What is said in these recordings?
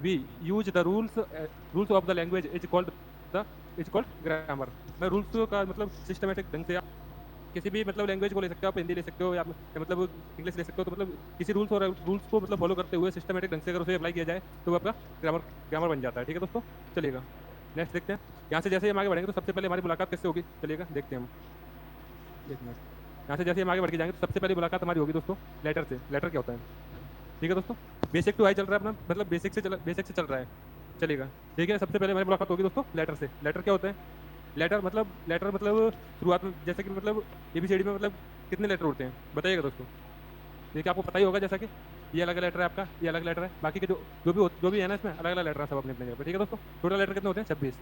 We use the rules of the language the is called grammar. मैं rules का मतलब systematic ढंग से आप किसी भी मतलब लैंग्वेज को ले सकते हो, आप हिंदी ले सकते हो या मतलब इंग्लिश ले सकते हो, तो मतलब किसी रूल्स को मतलब फॉलो करते हुए सिस्टमेटिक ढंग से अगर उसे अप्लाई किया जाए तो वो आपका ग्रामर ग्रामर बन जाता है। ठीक है दोस्तों, चलिएगा नेक्स्ट देखते हैं। यहाँ से जैसे हम आगे बढ़ेंगे तो सबसे पहले हमारी मुलाकात किससे होगी, चलिएगा देखते हैं हम। एक मिनट। यहाँ से जैसे हम आगे बढ़ के जाएंगे तो सबसे पहली मुलाकात हमारी होगी दोस्तों लेटर से। लेटर क्या होता है? ठीक है दोस्तों, बेसिक टू हाई चल रहा है अपना, मतलब बेसिक से चल रहा है। चलेगा, ठीक है। सबसे पहले हमारी मुलाकात होगी दोस्तों लेटर से। लेटर क्या होता है? लेटर मतलब शुरुआत में जैसे कि मतलब एबीसीडी में मतलब कितने लेटर होते हैं बताइएगा दोस्तों? देखिए आपको पता ही होगा, जैसा कि ये अलग लेटर है आपका, ये अलग लेटर है, बाकी के जो भी है ना इसमें अलग अलग लेटर है सब अपने अपने जगह पर। ठीक है दोस्तों, टोटल लेटर कितने होते हैं? 26।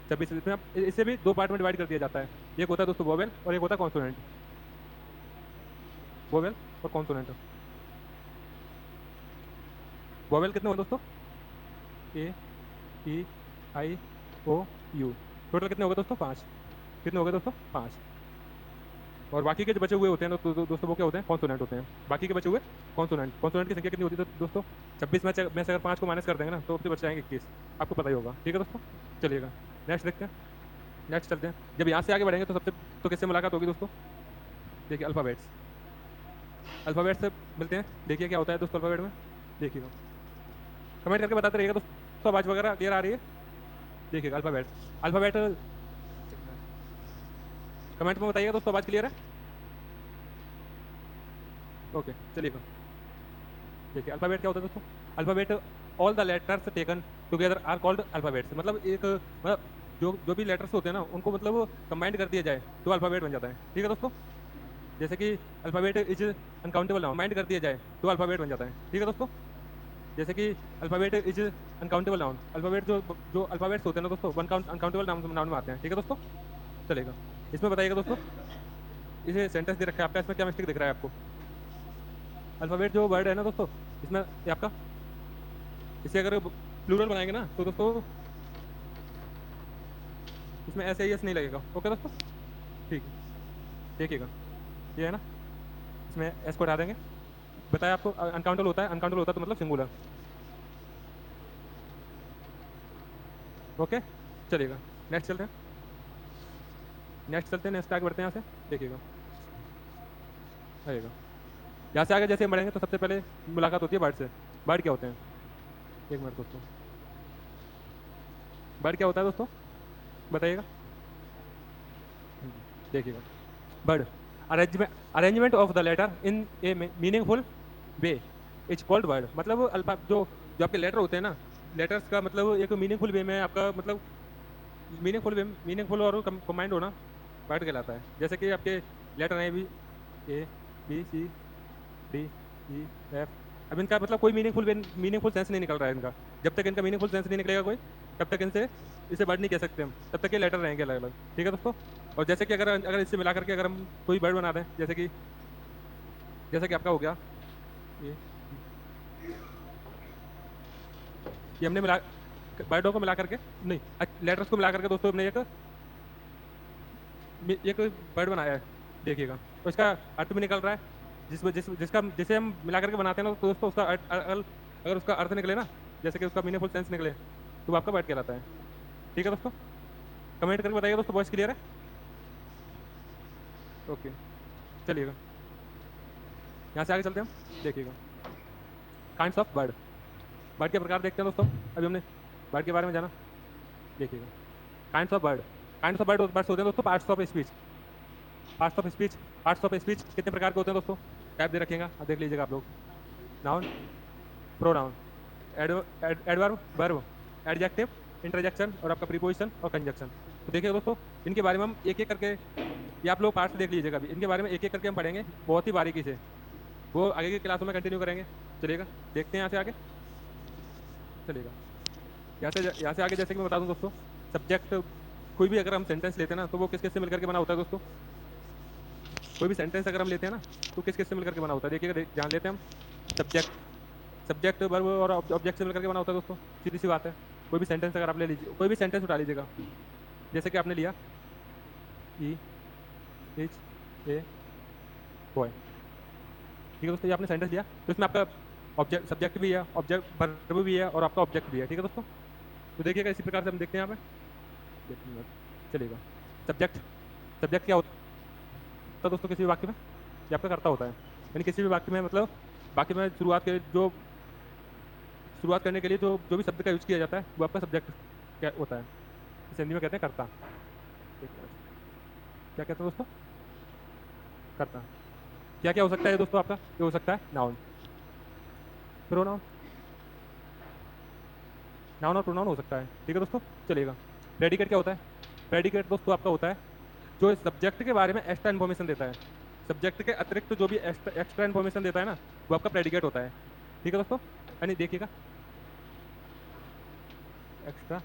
26 इसमें इसे भी दो पार्ट में डिवाइड कर दिया जाता है। एक होता है दोस्तों वोवेल और एक होता है कॉन्सोनेंट। वोवेल और कॉन्सोनेंट। वोवेल कितने होते हैं दोस्तों? ए, ई, आई, ओ, यू। टोटल कितने हो गए दोस्तों? 5। कितने हो गए दोस्तों? 5। और बाकी के जो बचे हुए होते हैं दोस्तों वो क्या होते हैं? कॉन्सोनेंट होते हैं। बाकी के बचे हुए कॉन्सोनेंट की संख्या कितनी होती है दोस्तों? 26 में से अगर 5 को माइनस कर देंगे ना तो फिर बच जाएंगे 21। आपको पता ही होगा। ठीक है दोस्तों, चलिएगा नेक्स्ट देखते हैं। नेक्स्ट चलते हैं। जब यहाँ से आगे बढ़ेंगे तो सबसे तो किससे मुलाकात होगी दोस्तों? देखिए अल्फाबेट्स। अल्फाबेट से मिलते हैं। देखिए क्या होता है दोस्तों अल्फाबेट में, देखिएगा कमेंट करके बताते रहिएगा दोस्तों, आवाज वगैरह क्लियर आ रही है? देखिएगा अल्फाबेट। अल्फाबेट कमेंट में बताइएगा दोस्तों, आवाज क्लियर है? ओके चलिएगा। देखिए अल्फाबेट क्या होता है दोस्तों? Alphabet all the letters taken together are called alphabets. मतलब एक मतलब जो भी लेटर्स होते हैं ना उनको मतलब कंबाइंड कर दिया जाए तो अल्फाबेट बन जाता है। ठीक है दोस्तों, जैसे कि alphabet is uncountable noun, combined कर दिया जाए तो अल्फाबेट बन जाता है। ठीक है दोस्तों, जैसे कि alphabet is uncountable noun. Alphabet जो जो अल्फाबेट्स होते हैं ना दोस्तों one count uncountable noun noun में आते हैं। ठीक है दोस्तों, चलेगा। इसमें बताइएगा दोस्तों, इसे सेंटेंस दे रखा है आपका, इसमें क्या मिस्टेक दिख रहा है आपको? अल्फाबेट जो वर्ड है ना दोस्तों, इसमें ये आपका इसे अगर प्लूरल बनाएंगे ना तो दोस्तों इसमें ऐसे एस नहीं लगेगा। ओके दोस्तों, ठीक है, देखिएगा ये है ना, इसमें एस को हटा देंगे। बताया आपको अनकाउंटेबल होता है, अनकाउंटेबल होता है तो मतलब सिंगुलर। ओके चलिएगा नेक्स्ट चलते हैं। नेक्स्ट आगे बढ़ते हैं यहाँ से, देखिएगा आइएगा। यहाँ से आगे जैसे हम बढ़ेंगे तो सबसे पहले मुलाकात होती है बर्ड से। बर्ड क्या होते हैं? एक मिनट दोस्तों, बर्ड क्या होता है दोस्तों बताइएगा? देखिएगा bird arrangement arrangement of the letter in a meaningful way is called word. मतलब अल्फा जो जो आपके लेटर होते हैं ना, लेटर्स का मतलब एक मीनिंगफुल वे में आपका मतलब मीनिंगफुल और कंबाइंड होना वर्ड कहलाता है। जैसे कि आपके लेटर हैं भी, ए, बी, सी, डी, ई, एफ। अब इनका मतलब कोई मीनिंगफुल सेंस नहीं निकल रहा है इनका। जब तक इनका मीनिंगफुल सेंस नहीं निकलेगा कोई, तब तक इनसे इसे वर्ड नहीं कह सकते हम, तब तक ये लेटर रहेंगे अलग अलग। ठीक है दोस्तों, और जैसे कि अगर अगर इससे मिला करके अगर हम कोई वर्ड बना दें, जैसे कि आपका हो गया ये ये हमने मिला वर्डों को मिला करके, नहीं लेटर्स को मिला करके दोस्तों हमने एक वर्ड बनाया है। देखिएगा तो इसका अर्थ भी निकल रहा है, जिसे हम मिला करके बनाते हैं ना तो दोस्तों उसका अगर उसका अर्थ निकले ना, जैसे कि उसका मीनिंगफुल सेंस निकले तो वो आपका वर्ड कहलाता है। ठीक है दोस्तों, कमेंट करके बताइएगा दोस्तों, वॉइस क्लियर है? ओके चलिएगा यहाँ से आगे चलते हैं हम। देखिएगा काइंड्स ऑफ बर्ड। बर्ड के प्रकार देखते हैं दोस्तों। अभी हमने बर्ड के बारे में जाना। देखिएगा काइंड्स ऑफ बर्ड बर्ड्स होते हैं दोस्तों parts of speech. Parts of speech parts of speech कितने प्रकार के होते हैं दोस्तों? टाइप दे रखिएगा, अब देख लीजिएगा आप लोग। Noun, pronoun, adverb, verb, adjective, interjection और आपका प्रीपोजिशन और कंजक्शन। तो देखिए दोस्तों, इनके बारे में हम एक एक करके, ये आप लोग पार्ट्स देख लीजिएगा अभी, इनके बारे में एक एक करके हम पढ़ेंगे बहुत ही बारीकी से। वो आगे की क्लासों में कंटिन्यू करेंगे। चलिएगा देखते हैं यहाँ से आगे। चलिएगा यहाँ से आगे जैसे कि मैं बता दूं दोस्तों, सब्जेक्ट कोई भी अगर हम सेंटेंस लेते हैं ना तो वो किस किस से मिलकर के बना होता है दोस्तों? कोई भी सेंटेंस अगर हम लेते हैं ना तो किस किस से मिलकर के बना होता है? देखिएगा जान लेते हैं हम। सब्जेक्ट सब्जेक्ट वर्ब और ऑब्जेक्ट से मिलकर के बना होता है दोस्तों, सीधी सी बात है। कोई भी सेंटेंस अगर आप ले लीजिए, कोई भी सेंटेंस उठा लीजिएगा, जैसे कि आपने लिया ई इज ए बॉय। ठीक है दोस्तों, ये आपने सेंटेंस लिया तो इसमें आपका ऑब्जेक्ट सब्जेक्ट भी है, ऑब्जेक्ट वर्ब भी है और आपका ऑब्जेक्ट भी है, ठीक है दोस्तों। तो देखिएगा इसी प्रकार से हम देखते हैं यहाँ पे, चलिएगा। सब्जेक्ट, सब्जेक्ट क्या होता है दोस्तों किसी भी वाक्य में? ये आपका कर्ता होता है, यानी किसी भी वाक्य में मतलब वाक्य में शुरुआत करने के लिए जो जो भी शब्द का यूज किया जाता है वो आपका सब्जेक्ट क्या होता है, इसे हिंदी में कहते हैं कर्ता। क्या कहते हैं दोस्तों? कर्ता। क्या क्या हो सकता है दोस्तों आपका? ये हो सकता है नाउन, प्रोनाउन, नाउन और प्रोनाउन हो सकता है, ठीक है दोस्तों। चलिएगा, प्रेडिकेट क्या होता है? प्रेडिकेट दोस्तों आपका होता है जो सब्जेक्ट के बारे में एक्स्ट्रा इन्फॉर्मेशन देता है, सब्जेक्ट के अतिरिक्त जो भी एक्स्ट्रा इन्फॉर्मेशन देता है ना वो आपका प्रेडिकेट होता है, ठीक है दोस्तों। यानी देखिएगा, extra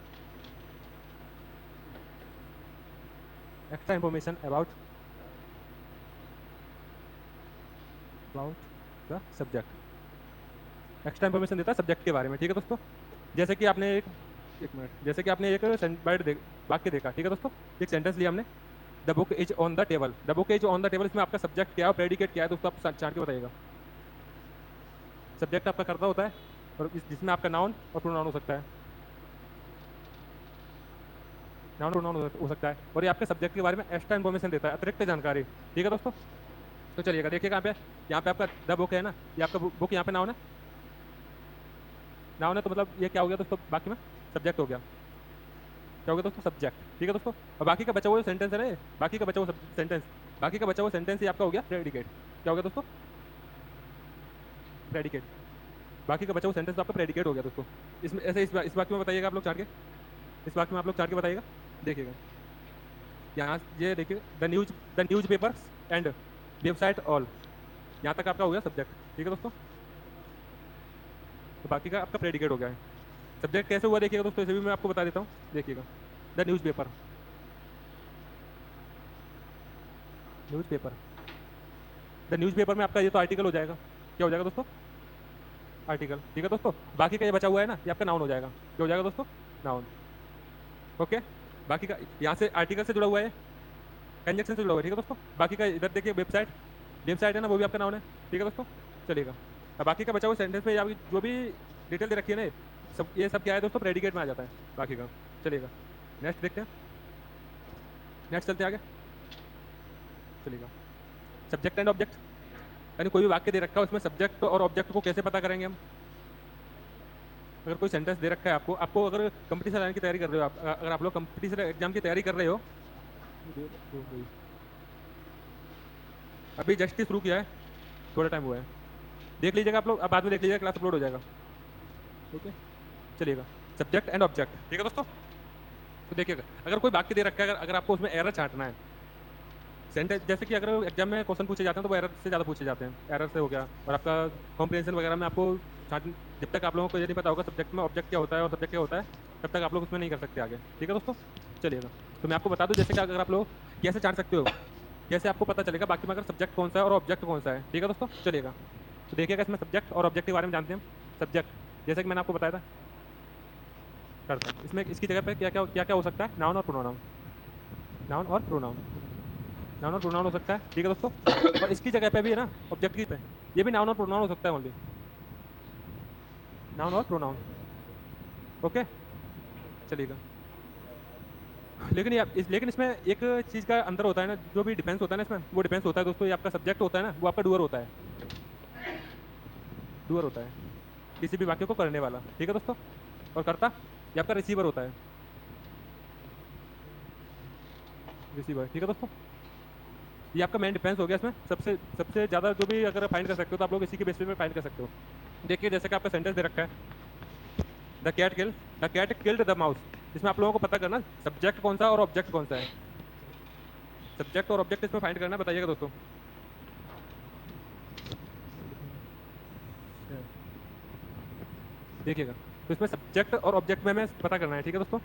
extra information about about the subject, extra information देता है सब्जेक्ट के बारे में, ठीक है दोस्तों। जैसे कि आपने एक मिनट, जैसे कि आपने एक वाक्य देखा, ठीक है दोस्तों, एक सेंटेंस लिया हमने, the book is on the table, the book is on the table, इसमें आपका सब्जेक्ट क्या है और प्रेडिकेट क्या है दोस्तों, आप चाट के बताइएगा। सब्जेक्ट आपका कर्ता होता है और जिसमें आपका नाउन और प्रोनाउन हो सकता है, नाउन प्रोनाउन हो सकता है, और ये आपके सब्जेक्ट के बारे में एक्स्ट्रा इन्फॉर्मेशन देता है, अतिरिक्त जानकारी, ठीक है दोस्तों। तो चलिएगा देखिएगा यहाँ पे आपका द बुक है ना, ये आपका बुक यहाँ पे नाउन है, नाउन है तो मतलब ये क्या हो गया दोस्तों, बाकी में सब्जेक्ट हो गया, क्या हो गया दोस्तों, सब्जेक्ट, ठीक है दोस्तों। और बाकी का बचा हुआ सेंटेंस है ना, बाकी का बचा हुआ सेंटेंस, बाकी का बचा हुआ सेंटेंस ये आपका हो गया प्रेडिकेट, क्या हो गया दोस्तों, प्रेडिकेट, बाकी का बचा हुआ सेंटेंस आपका प्रेडिकेट हो गया दोस्तों। इसमें ऐसे इस वाक्य में बताइएगा आप लोग चाट के, इस वाक्य में आप लोग चाट के बताइएगा, देखिएगा यहाँ ये देखिए, the news paper and website all, यहाँ तक आपका हो गया सब्जेक्ट, ठीक है दोस्तों। तो बाकी का आपका प्रेडिकेट हो गया है। सब्जेक्ट कैसे हुआ देखिएगा दोस्तों, इसे भी मैं आपको बता देता हूँ, देखिएगा the news paper, news paper, the news paper में आपका ये तो आर्टिकल हो जाएगा, क्या हो जाएगा दोस्तों, आर्टिकल, ठीक है दोस्तों। बाकी का ये बचा हुआ है ना, ये आपका नाउन हो जाएगा, क्या हो जाएगा दोस्तों, नाउन, ओके। बाकी का यहाँ से आर्टिकल से जुड़ा हुआ है, कंजक्शन से जुड़ा हुआ है, ठीक है दोस्तों। बाकी का इधर देखिए वेबसाइट, वेबसाइट है ना, वो भी आपका नाउन है, ठीक है दोस्तों। चलिएगा, अब बाकी का बचा हुआ सेंटेंस में आपकी जो भी डिटेल दे रखी है ना, सब ये सब क्या है दोस्तों, प्रेडिकेट में आ जाता है बाकी का। चलिएगा नेक्स्ट देखते हैं, नेक्स्ट चलते हैं आगे, चलिएगा। सब्जेक्ट एंड ऑब्जेक्ट, यानी कोई भी वाक्य दे रखा है उसमें सब्जेक्ट और ऑब्जेक्ट को कैसे पता करेंगे हम? अगर कोई सेंटेंस दे रखा है आपको, अगर कंपटीशन लाइन की तैयारी कर रहे हो आप, अगर आप लोग कंपटीशन एग्जाम की तैयारी कर रहे हो, अभी जस्ट ही शुरू किया है, थोड़ा टाइम हुआ है, देख लीजिएगा आप लोग, अब बाद में देख लीजिएगा, क्लास अपलोड हो जाएगा, ओके। चलिएगा, सब्जेक्ट एंड ऑब्जेक्ट, ठीक है दोस्तों। तो देखिएगा, अगर कोई वाक्य दे रखा है, अगर आपको उसमें एरर छांटना है, सेंटेंस जैसे कि अगर एग्जाम में क्वेश्चन पूछे जाते हैं तो वो एरर से ज़्यादा पूछे जाते हैं, एरर से हो गया, और आपका कॉम्प्रिहेंशन वगैरह में आपको जब तक आप लोगों को ये नहीं पता होगा सब्जेक्ट में ऑब्जेक्ट क्या होता है और सब्जेक्ट क्या होता है, तब तक आप लोग उसमें नहीं कर सकते आगे, ठीक है दोस्तों। चलिएगा, तो मैं आपको बता दूं जैसे कि अगर आप लोग कैसे जान सकते हो, कैसे आपको पता चलेगा बाकी में अगर सब्जेक्ट कौन सा है और ऑब्जेक्ट कौन सा है, ठीक है दोस्तों। चलिएगा, तो देखिएगा इसमें सब्जेक्ट और ऑब्जेक्ट के बारे में जानते हैं हम। सब्जेक्ट जैसे कि मैंने आपको बताया था, करता हूँ इसमें, इसकी जगह पे क्या क्या हो सकता है, नाउन और प्रोनाउन, नाउन और प्रोनाउन, नाउन और प्रोनाउन हो सकता है, ठीक है दोस्तों। और इसकी जगह पे भी है ना, ऑब्जेक्ट की पे ये भी नाउन और प्रोनाउन हो सकता है, ओनली नाउन और प्रोनाउन, ओके। चलिएगा, लेकिन इसमें एक चीज़ का अंदर होता है ना, जो भी डिफेंस होता है ना इसमें, वो डिफेंस होता है दोस्तों, ये आपका सब्जेक्ट होता है ना, वो आपका डूअर होता है, डूअर होता है, किसी भी वाक्य को करने वाला, ठीक है दोस्तों। और कर्ता ये आपका रिसीवर होता है, रिसीवर, ठीक है दोस्तों। ये आपका मेन डिफेंस हो गया इसमें, सबसे सबसे ज़्यादा जो भी अगर फाइंड कर सकते हो तो आप लोग इसी के बेसिस पे फाइंड कर सकते हो। देखिए जैसे कि आपका सेंटेंस दे रखा है, the cat killed the mouse, इसमें आप लोगों को पता करना सब्जेक्ट कौन सा और ऑब्जेक्ट कौन सा है, सब्जेक्ट और ऑब्जेक्ट इसमें फाइंड करना, बताइएगा दोस्तों। देखिएगा, तो इसमें सब्जेक्ट और ऑब्जेक्ट में हमें पता करना है, ठीक है दोस्तों।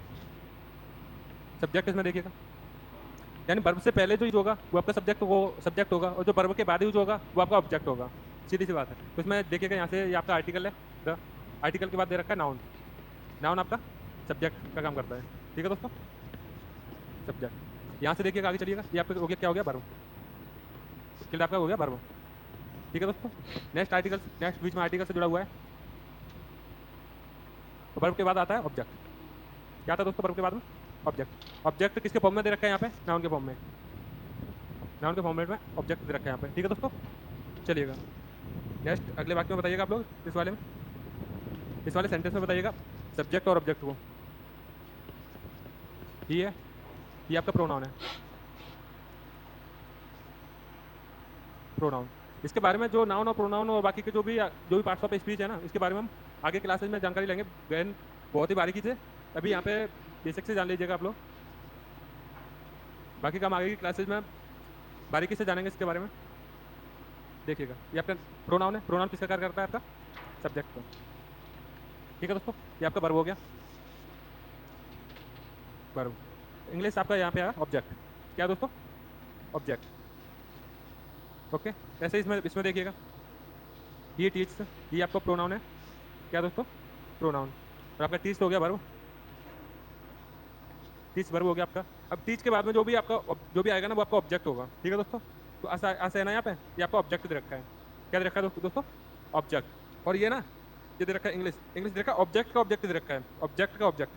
सब्जेक्ट इसमें देखिएगा, यानी वर्ब से पहले जो यूज होगा वो आपका सब्जेक्ट होगा, और जो वर्ब के बाद यूज होगा वो आपका ऑब्जेक्ट होगा, सीधी सी बात है। तो इसमें देखिएगा यहाँ से ये आपका आर्टिकल है, द आर्टिकल के बाद दे रखा है नाउन, नाउन आपका सब्जेक्ट का काम करता है, ठीक है दोस्तों, सब्जेक्ट। यहाँ से देखिएगा आगे चलिएगा, ये आपका हो गया, क्या हो गया, वर्ब, किल्ड आपका हो गया वर्ब, ठीक है दोस्तों। नेक्स्ट आर्टिकल, नेक्स्ट बीच में आर्टिकल से जुड़ा हुआ है। तो वर्ब के बाद आता है ऑब्जेक्ट। क्या था दोस्तों वर्ब के बाद में? ऑब्जेक्ट। ऑब्जेक्ट किसके फॉर्म में दे रखा है यहाँ पे? नाउन के फॉर्म में। नाउन के फॉर्मेट में ऑब्जेक्ट दे रखा है यहाँ पे, ठीक है दोस्तों। चलिएगा नेक्स्ट अगले वाक्य में बताइएगा आप लोग, इस वाले में, इस वाले सेंटेंस में बताइएगा सब्जेक्ट और ऑब्जेक्ट को। ये है, ये आपका प्रोनाउन है, प्रोनाउन। इसके बारे में जो नाउन और प्रोनाउन और बाकी के जो भी पार्ट्स ऑफ स्पीच है ना, इसके बारे में हम आगे क्लासेज में जानकारी लेंगे गहन, बहुत ही बारीकी से। अभी यहाँ पे बेसिक से जान लीजिएगा आप लोग, बाकी का हम आगे की क्लासेज में बारीकी से जानेंगे इसके बारे में। देखिएगा ये आपका प्रोनाउन है, प्रोनाउन किसका कार्य करता है? आपका सब्जेक्ट का, ठीक है दोस्तों। ये आपका वर्ब हो गया, वर्ब। इंग्लिश आपका यहाँ पे आया ऑब्जेक्ट। क्या दोस्तों? ऑब्जेक्ट। ओके, ऐसे इसमें इसमें देखिएगा ये टीच, ये आपका प्रोनाउन है। क्या दोस्तों? प्रोनाउन। और आपका टीच हो गया वर्ब, टीच वर्ब हो गया आपका। अब टीच के बाद में जो भी आपका जो भी आएगा ना वो आपका ऑब्जेक्ट होगा, ठीक है दोस्तों। तो ऐसा है ना, यहाँ पे ये आपका ऑब्जेक्ट दे रखा है। क्या दे रखा है दोस्तों? ऑब्जेक्ट। और ये ना ये दे रखा है इंग्लिश, इंग्लिश दे रखा है ऑब्जेक्ट का ऑब्जेक्ट दे रखा है, ऑब्जेक्ट का ऑब्जेक्ट।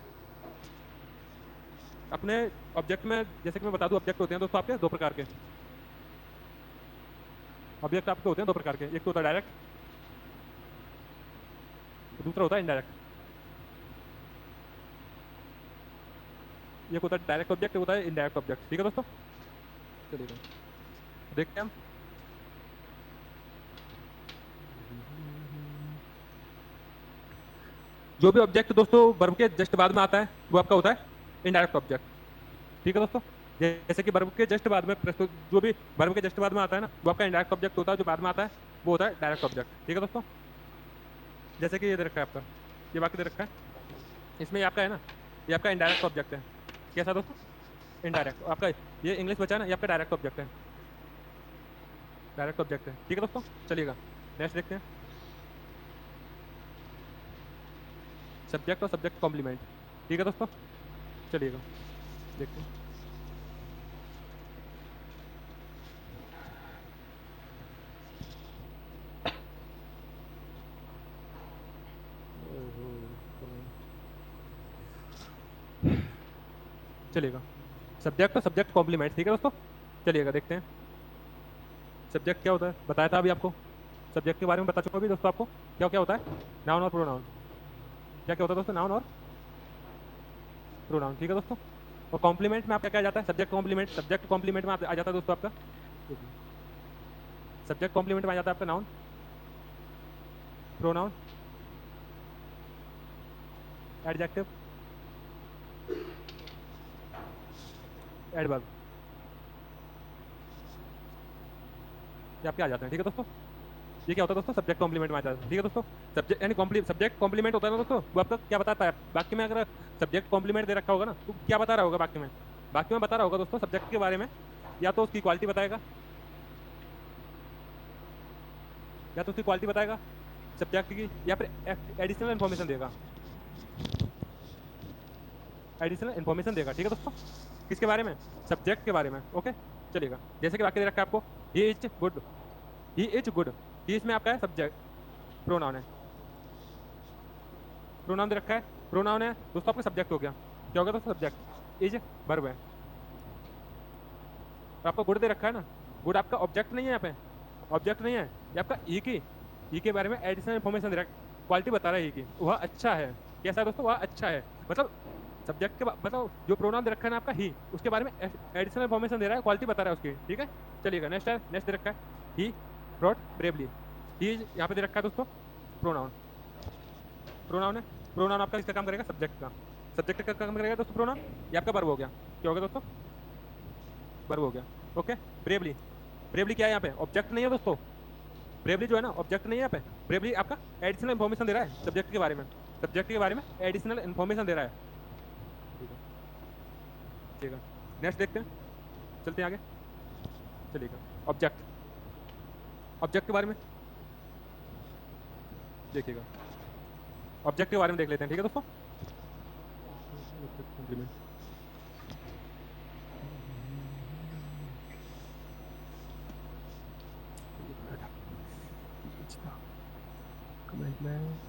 अपने ऑब्जेक्ट में जैसे कि मैं बता दूं, ऑब्जेक्ट होते हैं दोस्तों आपके दो प्रकार के। ऑब्जेक्ट आपके होते हैं दो प्रकार के, एक तो होता है डायरेक्ट, दूसरा होता है इनडायरेक्ट। एक होता है डायरेक्ट ऑब्जेक्ट, एक होता है इनडायरेक्ट ऑब्जेक्ट, ठीक है दोस्तों। चलिए देखते हैं हम। जो भी ऑब्जेक्ट दोस्तों वर्ब के जस्ट बाद में आता है वो आपका होता है इनडायरेक्ट ऑब्जेक्ट, ठीक है दोस्तों। जैसे कि वर्ब के जस्ट बाद में प्रस्तुत जो भी वर्ब के जस्ट बाद में आता है ना वो आपका इनडायरेक्ट ऑब्जेक्ट होता है, जो बाद में आता है वो होता है डायरेक्ट ऑब्जेक्ट, ठीक है दोस्तों। जैसे कि ये दे रखा है आपका, ये वाक्य दे रखा है, इसमें ये आपका है ना, ये आपका इनडायरेक्ट ऑब्जेक्ट है। कैसा दोस्तों? इनडायरेक्ट। आपका ये इंग्लिश बचा ना, ये आपका डायरेक्ट ऑब्जेक्ट है, डायरेक्ट ऑब्जेक्ट है, ठीक है दोस्तों। चलिएगा नेक्स्ट देखते हैं, सब्जेक्ट और सब्जेक्ट कॉम्प्लीमेंट, ठीक है दोस्तों। चलिएगा देखते हैं। चलिएगा सब्जेक्ट और सब्जेक्ट कॉम्प्लीमेंट, ठीक है दोस्तों। चलिएगा देखते हैं सब्जेक्ट क्या होता है, बताया था अभी आपको। सब्जेक्ट के बारे में बता चुका अभी दोस्तों आपको क्या क्या होता है, नाउन और प्रोनाउन। क्या क्या होता है दोस्तों? नाउन और प्रोनाउन, ठीक है दोस्तों। और कॉम्प्लीमेंट में आपका क्या जाता है? Subject complement. सब्जेक्ट कॉम्प्लीमेंट में आ जाता है दोस्तों आपका, सब्जेक्ट कॉम्प्लीमेंट में आ जाता है आपका नाउन, प्रोनाउन, एडजेक्टिव, एडवर्ब, ये आपके आ जाते हैं, ठीक है दोस्तों। ये क्या होता है दोस्तों? सब्जेक्ट कॉम्प्लीमेंट में आ जाता है, ठीक है दोस्तों। सब्जेक्ट यानी सब्जेक्ट कॉम्प्लीमेंट होता है ना दोस्तों, वो आपका क्या बताता है वाक्य में? अगर सब्जेक्ट कॉम्प्लीमेंट दे रखा होगा ना तो क्या बता रहा होगा वाक्य में? वाक्य में बता रहा होगा दोस्तों सब्जेक्ट के बारे में, या तो उसकी क्वालिटी बताएगा, या तो उसकी क्वालिटी बताएगा सब्जेक्ट की, या फिर एडिशनल इन्फॉर्मेशन देगा, एडिशनल इन्फॉर्मेशन देगा, ठीक है दोस्तों। किसके बारे में? सब्जेक्ट के बारे में, ओके। चलिएगा जैसे कि वाक्य दे रखा है आपको, he is good, he is good, he इसमें आपका है सब्जेक्ट, प्रोनाउन है, प्रोनाउन दे रखा है, प्रोनाउन है दोस्तों आपका सब्जेक्ट हो गया। क्या हो गया दोस्तों? सब्जेक्ट। इज वर्ब है। और आपका गुड दे रखा है ना, गुड आपका ऑब्जेक्ट नहीं है यहाँ पे, ऑब्जेक्ट नहीं है, ये आपका ई के बारे में एडिशनल इन्फॉर्मेशन दे रहा है, क्वालिटी बता रहा है ई की, वह अच्छा है। कैसा है दोस्तों? वह अच्छा है, मतलब सब्जेक्ट के मतलब जो प्रोनाउन दे रखा है ना आपका ही, उसके बारे में एडिशनल इन्फॉर्मेशन दे रहा है, क्वालिटी बता रहा है उसकी, ठीक है। चलिएगा नेक्स्ट है, नेक्स्ट दे रखा है ही ब्रॉट ब्रेवली, ही यहाँ पे दे रखा है दोस्तों प्रोनाउन, प्रोनाउन है, प्रोनाउन आपका इसका काम करेगा सब्जेक्ट का, सब्जेक्ट का काम करेगा दोस्तों प्रोनाउन। ये आपका वर्ब हो गया, क्या हो गया दोस्तों? वर्ब हो गया, ओके। ब्रेवली, ब्रेवली क्या है यहाँ पे? ऑब्जेक्ट नहीं है दोस्तों, ब्रेवली जो है ना ऑब्जेक्ट नहीं है यहाँ पे, ब्रेवली आपका एडिशनल इन्फॉर्मेशन दे रहा है सब्जेक्ट के बारे में, सब्जेक्ट के बारे में एडिशनल इन्फॉर्मेशन दे रहा है, ठीक है। ठीक है नेक्स्ट देखते हैं, चलते हैं आगे। चलिएगा ऑब्जेक्ट, ऑब्जेक्ट के बारे में देखिएगा, ऑब्जेक्ट के बारे में देख लेते हैं, ठीक है दोस्तों। एक मिनट।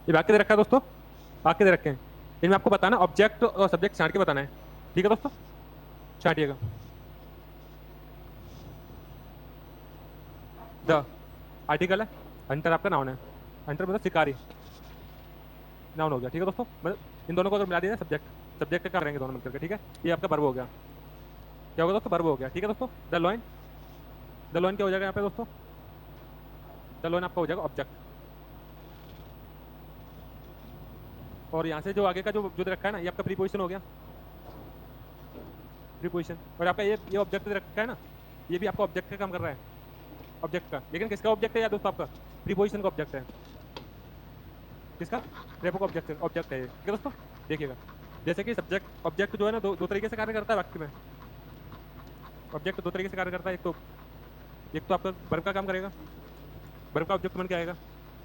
ये भाग के दे रखा है दोस्तों, भाग के दे रखे हैं। इनमें आपको बताना ऑब्जेक्ट और सब्जेक्ट छांट के बताना है, ठीक है दोस्तों, छांटिएगा। द आर्टिकल है, हंटर आपका नाउन है, हंटर मतलब शिकारी, नाउन हो गया, ठीक है दोस्तों। मतलब इन दोनों को अगर मिला दिया सब्जेक्ट, सब्जेक्ट का रहेंगे दोनों मिलकर के, ठीक है। ये आपका वर्ब हो गया, क्या होगा दोस्तों, वर्ब हो गया, ठीक है दोस्तों। द लॉइन, द लॉइन क्या हो जाएगा यहाँ पे दोस्तों, द लॉइन आपका हो जाएगा ऑब्जेक्ट। और यहाँ से जो आगे का जो जो दे रखा है ना, ये आपका प्रीपोजिशन हो गया, प्रीपोजिशन। और आपका ये ऑब्जेक्ट दे रखा है ना, ये भी आपका ऑब्जेक्ट का काम कर रहा है, ऑब्जेक्ट का। लेकिन किसका ऑब्जेक्ट है यार दोस्तों, आपका प्रीपोजिशन का ऑब्जेक्ट है। किसका, रेपो का ऑब्जेक्ट, ऑब्जेक्ट है ये, ठीक है दोस्तों। देखिएगा, जैसे कि सब्जेक्ट ऑब्जेक्ट जो है ना, दो तरीके से कार्य करता है वाक्य में। ऑब्जेक्ट दो तरीके से कार्य करता है, एक तो आपका वर्ब का काम करेगा, वर्ब का ऑब्जेक्ट बन के आएगा।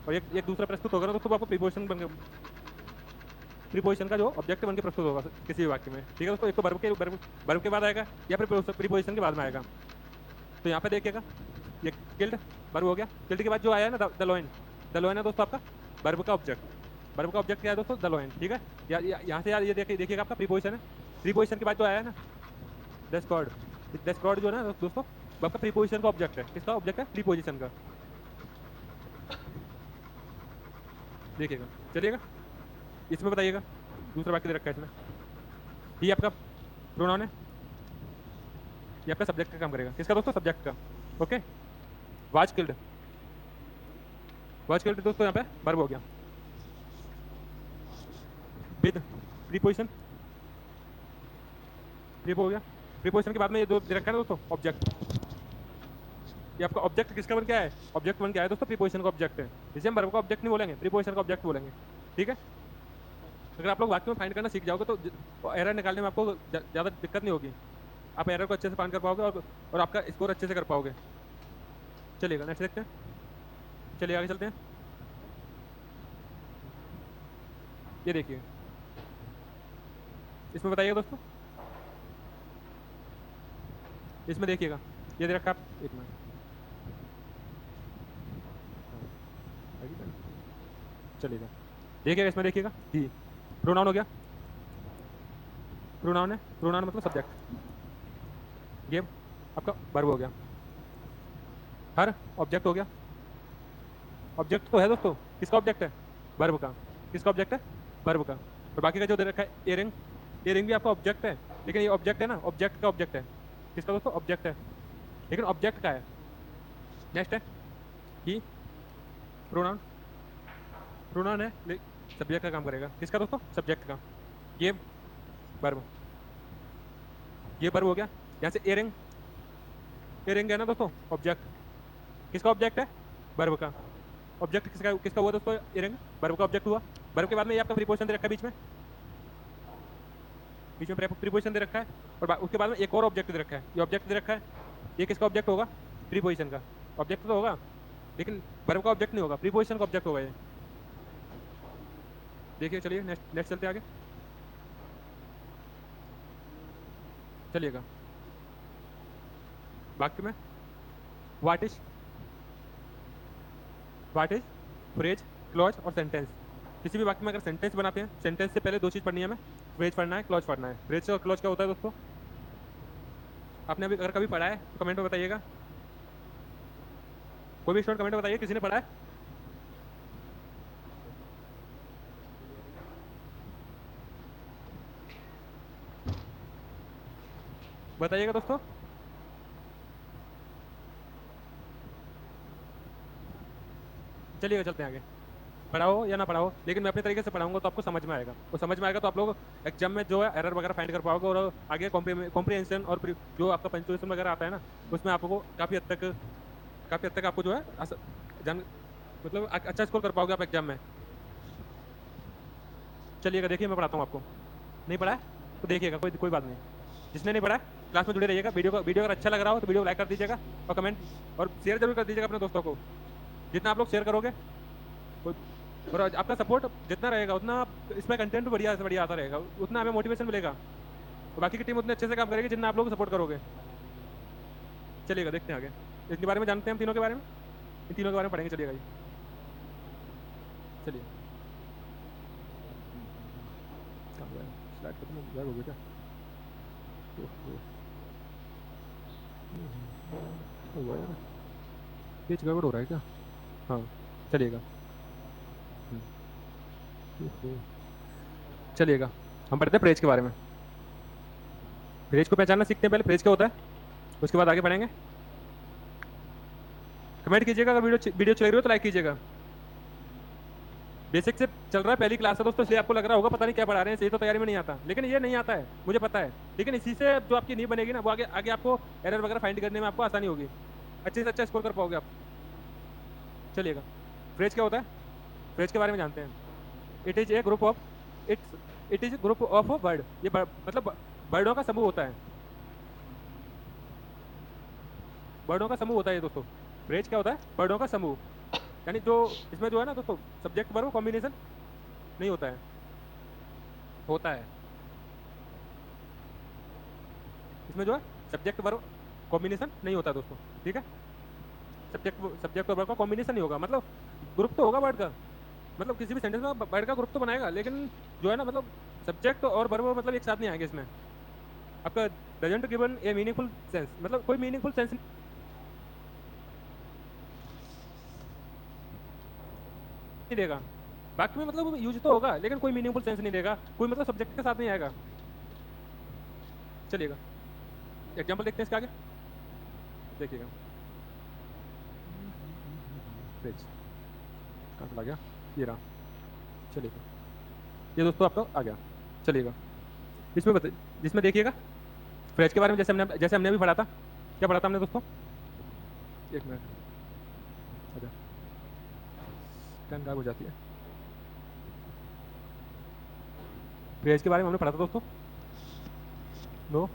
और एक एक दूसरा प्रस्तुत होगा ना दोस्तों, आपको प्रीपोजिशन बन के, प्रीपोजिशन का जो ऑब्जेक्ट बन के प्रस्तुत होगा किसी भी वाक्य में, ठीक है दोस्तों। एक तो वर्ब के बाद आएगा, या फिर प्रीपोजिशन के बाद में आएगा। तो यहाँ पे देखिएगा, ये किल्ड वर्ब हो गया, किल्ड के बाद जो आया है ना द लॉइन, द लॉइन है दोस्तों आपका वर्ब का ऑब्जेक्ट। वर्ब का ऑब्जेक्ट क्या है दोस्तों, द लॉइन, ठीक है। यहाँ से यार ये देखिएगा आपका प्रीपोजिशन है, प्रीपोजिशन के बाद जो आया है ना द स्क्वाड, द स्क्वाड जो है ना दोस्तों, वो आपका प्रीपोजिशन का ऑब्जेक्ट है। किसका ऑब्जेक्ट है, प्रीपोजिशन का, देखिएगा, चलिएगा। इसमें बताइएगा, दूसरा वाक्य दे रखा है इसमें, ये आपका प्रोनाउन है, ये आपका सब्जेक्ट का काम करेगा। किसका दोस्तों, सब्जेक्ट का, okay. Was killed, was killed दोस्तों यहाँ पे वर्ब हो गया, विद प्रीपोजिशन, प्रीपो हो गया। प्रीपोजिशन के बाद में ये दो दे रखा है ना दोस्तों, ऑब्जेक्ट। ये आपका ऑब्जेक्ट किसका बन के आया है, ऑब्जेक्ट बन के आया है दोस्तों, प्रीपोजिशन का ऑब्जेक्ट है। इसे हम वर्ब का ऑब्जेक्ट नहीं बोलेंगे, प्रीपोजिशन का ऑब्जेक्ट बोलेंगे, ठीक है। अगर आप लोग वाक्य में फाइंड करना सीख जाओगे तो एरर निकालने में आपको ज़्यादा दिक्कत नहीं होगी। आप एरर को अच्छे से फाइंड कर पाओगे, और आपका स्कोर अच्छे से कर पाओगे। चलिएगा नेक्स्ट देखते हैं, चलिए आगे चलते हैं। ये देखिए, इसमें बताइएगा दोस्तों, इसमें देखिएगा, ये दे रखा आप एक मिनट, चलिएगा, देखिएगा इसमें देखिएगा, ही प्रोनाउन हो गया, प्रोनाउन है, प्रोनाउन मतलब सब्जेक्ट। गेम आपका वर्ब हो गया, हर ऑब्जेक्ट हो गया, ऑब्जेक्ट तो है दोस्तों, किसका ऑब्जेक्ट है, वर्ब का। किसका ऑब्जेक्ट है, वर्ब का। और बाकी का जो दे रखा है इयरिंग, इयरिंग भी आपका ऑब्जेक्ट है, लेकिन ये ऑब्जेक्ट है ना, ऑब्जेक्ट का ऑब्जेक्ट है। किसका दोस्तों, ऑब्जेक्ट है, लेकिन ऑब्जेक्ट का है। नेक्स्ट है ही, प्रोनाउन, प्रोनाउन है, सब्जेक्ट का काम करेगा। किसका दोस्तों, सब्जेक्ट का। ये वर्ब, ये वर्ब हो गया। यहाँ से इयरिंग, इयरिंग है ना दोस्तों, ऑब्जेक्ट। किसका ऑब्जेक्ट है, वर्ब का। ऑब्जेक्ट किसका किसका हुआ दोस्तों, इयरिंग वर्ब का ऑब्जेक्ट हुआ। वर्ब के बाद में ये आपका प्रीपोजिशन दे रखा है, बीच में प्रीपोजिशन दे रखा है। और उसके बाद में एक और ऑब्जेक्ट दे रखा है, ये ऑब्जेक्ट दे रखा है। ये किसका ऑब्जेक्ट होगा, प्रीपोजिशन का। ऑब्जेक्ट तो होगा, लेकिन वर्ब का ऑब्जेक्ट नहीं होगा, प्रीपोजिशन का ऑब्जेक्ट होगा ये। देखिए, चलिए नेक्स्ट नेक्स्ट चलते आगे, चलिएगा। वाक्य में what is, what is, phrase, clause और सेंटेंस। किसी भी वाक्य में अगर सेंटेंस बनाते हैं, सेंटेंस से पहले दो चीज़ पढ़नी है हमें, फ्रेज पढ़ना है, क्लॉज पढ़ना है। फ्रेज और क्लॉज क्या होता है दोस्तों, आपने अभी अगर कभी पढ़ा है तो कमेंट में बताइएगा। कोई भी स्टूडेंट कमेंट में बताइए, किसी ने पढ़ा है। बताइएगा दोस्तों। चलिएगा, चलते हैं आगे। पढ़ाओ या ना पढ़ाओ, लेकिन मैं अपने तरीके से पढ़ाऊंगा तो आपको समझ में आएगा, और समझ में आएगा तो आप लोग एग्जाम में जो है एरर वगैरह फाइंड कर पाओगे, और आगे कॉम्प्रिहेंशन और जो आपका पंक्चुएशन वगैरह आता है ना, उसमें आपको काफ़ी हद तक आपको जो है जान, मतलब अच्छा स्कोर कर पाओगे आप एग्जाम में। चलिएगा, देखिए मैं पढ़ाता हूँ आपको। नहीं पढ़ा है तो देखिएगा, कोई कोई बात नहीं। जिसने नहीं पढ़ा है क्लास में जुड़े रहिएगा। वीडियो अगर अच्छा लग रहा हो तो वीडियो को लाइक कर दीजिएगा, और कमेंट और शेयर जरूर कर दीजिएगा अपने दोस्तों को। जितना आप लोग शेयर करोगे, और आपका सपोर्ट जितना रहेगा, उतना इसमें कंटेंट बढ़िया से बढ़िया आता रहेगा, उतना हमें मोटिवेशन मिलेगा, और बाकी की टीम उतने अच्छे से काम करेगी जितना आप लोग सपोर्ट करोगे। चलिएगा, देखते हैं आगे। इनके बारे में जानते हैं हम तीनों के बारे में, इन तीनों के बारे में पढ़ेंगे। चलिएगा जी, चलिए स्लाइड खत्म हो गया क्या? हुआ यार, पेज गड़बड़ हो रहा है क्या? हाँ चलिएगा, चलिएगा हम पढ़ते हैं प्रेज के बारे में। प्रेज को पहचानना सीखते हैं, पहले प्रेज क्या होता है, उसके बाद आगे बढ़ेंगे। कमेंट कीजिएगा, अगर वीडियो चल रही हो तो लाइक कीजिएगा। बेसिक से चल रहा है, पहली क्लास है दोस्तों, इसलिए आपको लग रहा होगा पता नहीं क्या पढ़ा रहे हैं, ये तो तैयारी में नहीं आता, लेकिन ये नहीं आता है मुझे पता है, लेकिन इसी से जो आपकी नींव बनेगी ना, वो आगे आगे आपको एरर वगैरह फाइंड करने में आपको आसानी होगी, अच्छे से अच्छा स्कोर कर पाओगे आप। चलिएगा, फ्रेज क्या होता है, फ्रेज के बारे में जानते हैं। It is a group of it is group of word, ये मतलब वर्डों का समूह होता है, वर्डों का समूह होता है ये दोस्तों। फ्रेज क्या होता है, वर्डों का समूह, यानी जो इसमें जो है ना दोस्तों, सब्जेक्ट वर्ब कॉम्बिनेशन नहीं होता है, होता है इसमें जो है सब्जेक्ट वर्ब कॉम्बिनेशन नहीं होता दोस्तों, ठीक है। सब्जेक्ट और वर्ब का कॉम्बिनेशन नहीं होगा, मतलब ग्रुप तो होगा वर्ड का, मतलब किसी भी सेंटेंस में वर्ड का ग्रुप तो बनाएगा, लेकिन जो है ना मतलब सब्जेक्ट और वर्ब मतलब एक साथ नहीं आएंगे इसमें। आपका doesn't given A meaningful sense, मतलब कोई मीनिंगफुल सेंस नहीं देगा, बाकी में मतलब यूज तो होगा लेकिन कोई मीनिंगफुल सेंस नहीं देगा, कोई मतलब सब्जेक्ट के साथ नहीं आएगा। चलिएगा एग्जांपल देखते हैं इसके आगे, देखिएगा। फ्रेज कहाँ चला गया, ये रहा, चलिएगा ये दोस्तों आपका आ गया। चलिएगा जिसमें देखिएगा फ्रेज के बारे में, जैसे हमने अभी पढ़ा था, क्या पढ़ा था हमने दोस्तों, एक मिनट, अच्छा गायब हो जाती है। फ्रेज के बारे में हमने पढ़ा था दोस्तों, नो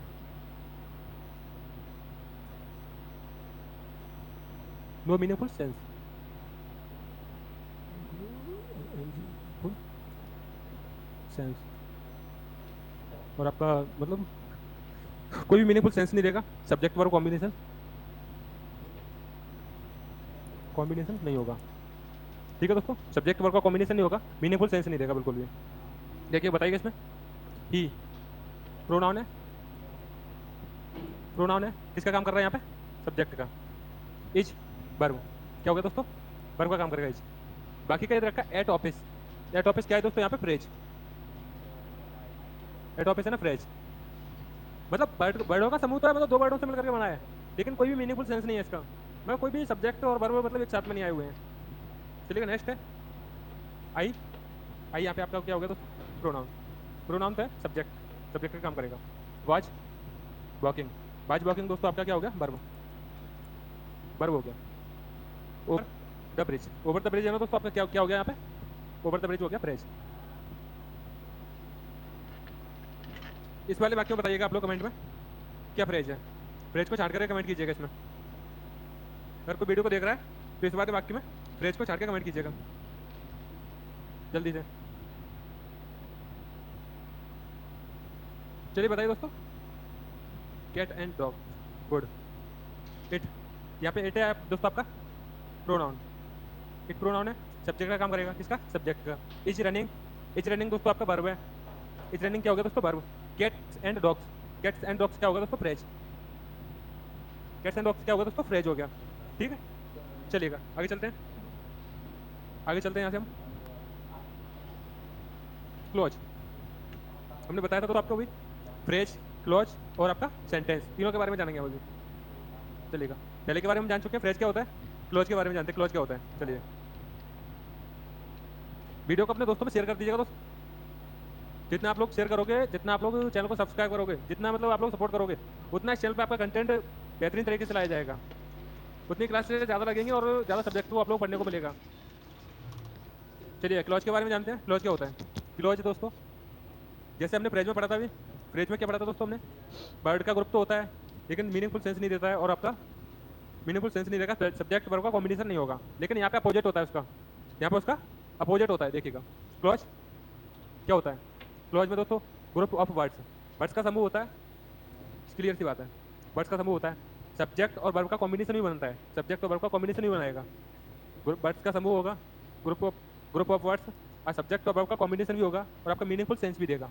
नो मीनिंगफुल सेंस, और आपका मतलब कोई भी मीनिंगफुल सेंस नहीं देगा, सब्जेक्ट वर्ब कॉम्बिनेशन नहीं होगा, ठीक है दोस्तों, सब्जेक्ट वर्ब का कॉम्बिनेशन नहीं होगा, मीनिंगफुल सेंस नहीं देगा बिल्कुल भी। देखिए बताइए इसमें, ही प्रोनाउन है, प्रोनाउन है, किसका काम कर रहा है यहाँ पे, सब्जेक्ट का। इज वर्ब, क्या हो गया दोस्तों, वर्ब का काम करेगा इज। बाकी का याद रखा एट ऑफिस, एट ऑफिस क्या है दोस्तों यहाँ पे, फ्रेज, एट ऑफिस है ना फ्रेज, मतलब वर्डों का समूह तो है, मतलब दो वर्डों से मिलकर के बना है, लेकिन कोई भी मीनिंगफुल सेंस नहीं है इसका, मतलब कोई भी सब्जेक्ट और वर्ब मतलब एक साथ में नहीं आए हुए हैं। चलिए नेक्स्ट है आई, आई यहाँ पे आपका क्या हो गया दोस्तों, प्रोनाउन, प्रोनाउन तो है सब्जेक्ट, सब्जेक्ट का काम करेगा। वॉच वॉकिंग, वॉच वॉकिंग दोस्तों आपका क्या हो गया, वर्ब, वर्ब हो गया। Over the bridge, over the bridge है ना दोस्तों आपका क्या क्या हो गया यहाँ पे, ओवर द ब्रिज हो गया फ्रेज। इस वाले वाक्य में बताइएगा आप लोग कमेंट में क्या फ्रेज है, फ्रेज को छाट करके कमेंट कीजिएगा इसमें, अगर कोई वीडियो को देख रहा है तो इस वाले वाक्य में फ्रेज को छाट के कमेंट कीजिएगा जल्दी से। चलिए बताइए दोस्तों, cat and dog, good. It, यहाँ पे इट है दोस्तों आपका प्रोनाउन, इट प्रोनाउन है, सब्जेक्ट का काम करेगा, किसका, सब्जेक्ट का। इज रनिंग, इज रनिंग दोस्तों आपका वर्ब है, इज रनिंग क्या हो गया दोस्तों, verb. Cats and dogs, cats and dogs क्या होगा दोस्तों, फ्रेज, कैट्स एंड डॉग्स क्या होगा दोस्तों, फ्रेज हो गया, ठीक है। चलिएगा आगे चलते हैं, आगे चलते हैं यहाँ से हम। क्लोज, हमने बताया था तो आपको भी, फ्रेज, क्लोज और आपका सेंटेंस, तीनों के बारे में जानेंगे अभी। चलिएगा पहले के बारे में जान चुके हैं, फ्रेज क्या होता है, क्लोज के बारे में जानते हैं, क्लोज क्या होता है। चलिए वीडियो को अपने दोस्तों में शेयर कर दीजिएगा दोस्त, जितना आप लोग शेयर करोगे, जितना आप लोग चैनल को सब्सक्राइब करोगे, जितना मतलब आप लोग सपोर्ट करोगे, उतना इस चैनल पे आपका कंटेंट बेहतरीन तरीके से लाया जाएगा, उतनी क्लासेस ज़्यादा लगेंगे और ज़्यादा सब्जेक्ट को आप लोग पढ़ने को मिलेगा। चलिए क्लोज के बारे में जानते हैं, क्लोज क्या होता है। क्लोज दोस्तों जैसे हमने फ्रेज में पढ़ा था, अभी फ्रेज में क्या पढ़ा था दोस्तों हमने, वर्ड का ग्रुप तो होता है लेकिन मीनिंगफुल सेंस नहीं देता है, और आपका मीनिंगफुल सेंस नहीं देगा, सब्जेक्ट वर्ब का कॉम्बिनेशन नहीं होगा, लेकिन यहाँ पे अपोजिट होता है उसका, यहाँ पे उसका अपोजिट होता है। देखिएगा क्लोज क्या होता है, क्लोज में दोस्तों ग्रुप ऑफ वर्ड्स, वर्ड्स का समूह होता है, क्लियर सी बात है, वर्ड्स का समूह होता है, सब्जेक्ट और वर्ब का कॉम्बिनेशन भी बनता है, सब्जेक्ट और वर्ब का कॉम्बिनेशन भी बनाएगा। वर्ड्स का समूह होगा, ग्रुप ऑफ वर्ड्स, और सब्जेक्ट और वर्ब का कॉम्बिनेशन भी होगा, और आपका मीनिंगफुल सेंस भी देगा,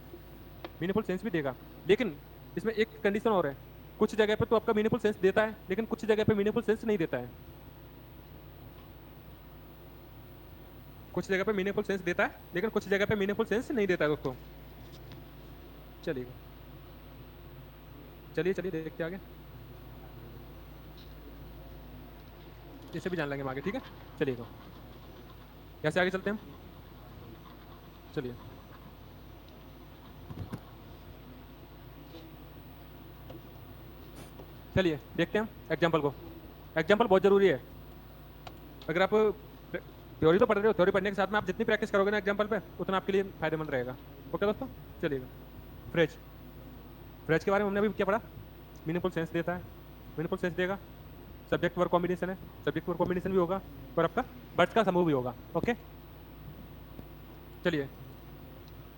मीनिंगफुल सेंस भी देगा। लेकिन इसमें एक कंडीशन और है, कुछ जगह पे तो आपका मीनिंगफुल सेंस देता है, लेकिन कुछ जगह पे मीनिंगफुल सेंस नहीं देता है। कुछ जगह पे मीनिंगफुल सेंस देता है, लेकिन कुछ जगह पे मीनिंगफुल सेंस नहीं देता है दोस्तों। चलिए चलिए चलिए देखते हैं आगे, इसे भी जान लेंगे हम आगे, ठीक है। चलिए कैसे आगे चलते हैं हम, चलिए। चलिए देखते हैं एग्जाम्पल को। एग्जाम्पल बहुत जरूरी है। अगर आप थ्योरी तो पढ़ रहे हो, थ्योरी पढ़ने के साथ में आप जितनी प्रैक्टिस करोगे ना एग्जाम्पल पे, उतना आपके लिए फायदेमंद रहेगा। ओके दोस्तों, चलिएगा। फ्रेज, फ्रेज के बारे में हमने अभी क्या पढ़ा, मीनिंगफुल सेंस देता है, मीनिंगफुल सेंस देगा, सब्जेक्ट वर्ब कॉम्बिनेशन है, सब्जेक्ट वर्ब कॉम्बिनेशन भी होगा, और आपका वर्ड्स का समूह भी होगा। ओके चलिए,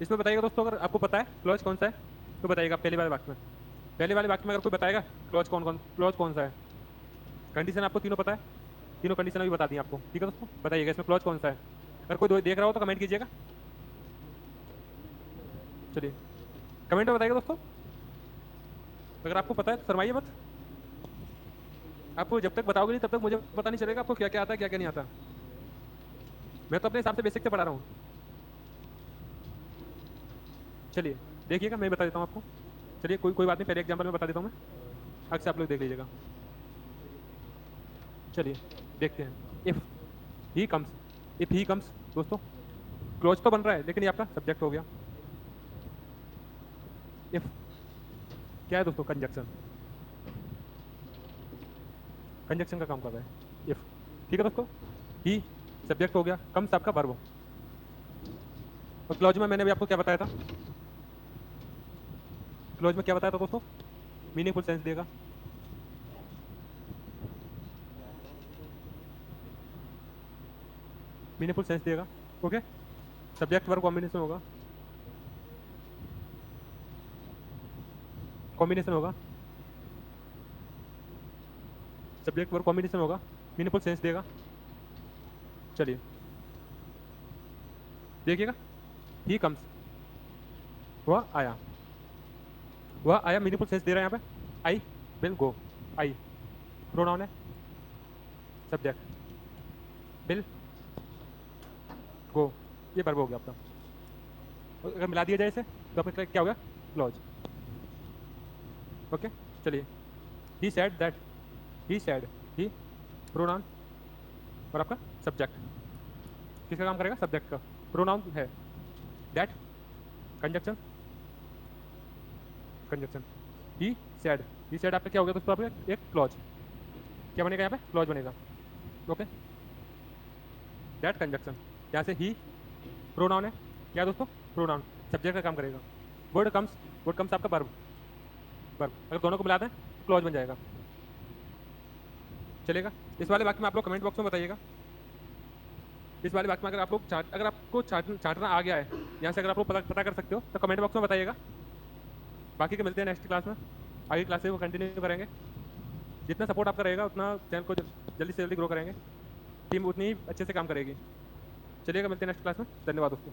इसमें बताइएगा दोस्तों, अगर आपको पता है क्लॉज कौन सा है तो बताइएगा पहले वाले वाक्य में। पहले वाले वाक्य में अगर कोई बताएगा क्लॉज कौन सा है। कंडीशन आपको तीनों पता है, तीनों कंडीशन अभी बता दी आपको, ठीक है दोस्तों। बताइएगा इसमें क्लॉज कौन सा है। अगर कोई देख रहा हो तो कमेंट कीजिएगा। चलिए कमेंट में बताइएगा दोस्तों, अगर आपको पता है तो शर्माइए मत। आपको जब तक बताओगे नहीं तब तक मुझे पता नहीं चलेगा आपको क्या क्या आता है क्या क्या नहीं आता। मैं तो अपने हिसाब से बेसिक से पढ़ा रहा हूँ। चलिए देखिएगा, मैं बता देता हूँ आपको। चलिए कोई बात नहीं, पहले एग्जाम्पल में बता देता हूँ मैं, अक्सर आप लोग देख लीजिएगा। चलिए देखते हैं। इफ ही कम्स दोस्तों, क्लोज तो बन रहा है लेकिन ये आपका सब्जेक्ट हो गया। इफ क्या है दोस्तों, कंजक्शन, कंजक्शन का काम कर रहा है इफ, ठीक है दोस्तों। ही सब्जेक्ट हो गया, कम्स आपका वर्ब। और क्लॉज में मैंने भी आपको क्या बताया था, क्लॉज में क्या बताया था दोस्तों, मीनिंगफुल सेंस देगा, मीनिंगफुल सेंस देगा। ओके, सब्जेक्ट वर्ब कॉम्बिनेशन होगा, कॉम्बिनेशन होगा, सब्जेक्ट वर्ब कॉम्बिनेशन होगा, मीनिंगफुल सेंस देगा। चलिए देखिएगा, ही कम्स, वह आया, वह आया मीनिंगफुल सेंस दे रहा है यहाँ पे। I will go, I pronoun है, सब्जेक्ट, विल गो ये वर्ब हो गया आपका। और अगर मिला दिया जाए इसे तो आपका क्या होगा, क्लॉज। ओके चलिए, he said that, he said, he pronoun, और आपका सब्जेक्ट किसका काम करेगा, सब्जेक्ट का। प्रोनाउन है that, conjunction, conjunction. He said आपका क्या हो गया दोस्तों, आपका एक क्लॉज। क्या बनेगा यहाँ पे, क्लॉज बनेगा। ओके, दैट कंजक्शन, यहाँ से ही प्रोनाउन है, क्या दोस्तों, प्रोनाउन, सब्जेक्ट का काम करेगा। वर्ड कम्स, वर्ड कम्स आपका वर्ब, वर्ब अगर दोनों को मिला दें तो क्लॉज बन जाएगा। चलेगा, इस वाले वाक्य में आप लोग कमेंट बॉक्स में बताइएगा। इस वाले वाक्य में अगर आप लोग अगर आपको छांटना आ गया है यहाँ से, अगर आप लोग पता कर सकते हो तो कमेंट बॉक्स में बताइएगा। बाकी के मिलते हैं नेक्स्ट क्लास में, आगे क्लासेस को कंटिन्यू करेंगे। जितना सपोर्ट आपका रहेगा उतना चैनल को जल्दी से जल्दी ग्रो करेंगे, टीम उतनी ही अच्छे से काम करेगी। चलिएगा, मिलते हैं नेक्स्ट क्लास में। धन्यवाद दोस्तों।